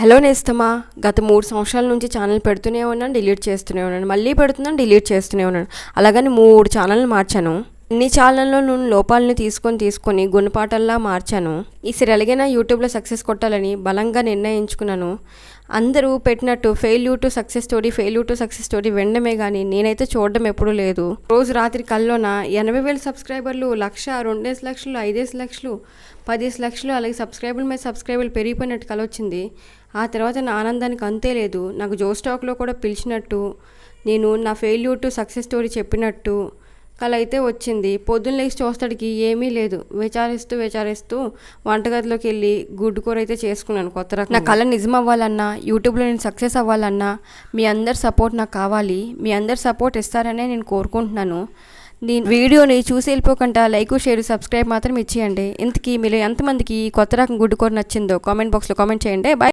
Hello నేస్తమా, గత 3 సంవత్సరాల నుంచి ఛానల్ పెడుతూనే ఉన్నాను, డిలీట్ చేస్తూనే ఉన్నాను, మళ్ళీ పెడుతున్నాను, డిలీట్ చేస్తూనే ఉన్నాను. అలాగని 3 ఛానళ్ళు మార్చాను. అన్ని ఛానల్లో నేను లోపాలను తీసుకొని గుణపాఠాల్లా మార్చాను. ఈసారి ఎలాగైనా యూట్యూబ్లో సక్సెస్ కొట్టాలని బలంగా నిర్ణయించుకున్నాను. అందరూ పెట్టినట్టు ఫెయిల్యూర్ టు సక్సెస్ స్టోరీ వినడమే కానీ నేనైతే చూడడం ఎప్పుడూ లేదు. రోజు రాత్రి కల్లోన 80,000 సబ్స్క్రైబర్లు, 1,00,000, 2 లక్షలు, 5 లక్షలు, 10 లక్షలు, అలాగే సబ్స్క్రైబర్లు పెరిగిపోయినట్టు కల వచ్చింది. ఆ తర్వాత నా ఆనందానికి అంతే లేదు. నాకు జో స్టాక్లో కూడా పిలిచినట్టు, నేను నా ఫెయిల్యూర్ టు సక్సెస్ స్టోరీ చెప్పినట్టు కల అయితే వచ్చింది. పొద్దున్న లేచి చూస్తాడికి ఏమీ లేదు. విచారిస్తూ వంటగదిలోకి వెళ్ళి గుడ్డు కూర అయితే చేసుకున్నాను కొత్త రకం. నా కళ నిజం అవ్వాలన్నా, యూట్యూబ్లో నేను సక్సెస్ అవ్వాలన్నా మీ అందరి సపోర్ట్ నాకు కావాలి. మీ అందరి సపోర్ట్ ఇస్తారనే నేను కోరుకుంటున్నాను. నేను వీడియోని చూసి వెళ్ళిపోకుండా లైక్, షేర్, సబ్స్క్రైబ్ మాత్రం ఇచ్చేయండి. ఇంతకీ మీరు ఎంతమందికి కొత్త రకం గుడ్డు కూర నచ్చిందో కామెంట్ బాక్స్లో కామెంట్ చేయండి. బాయ్.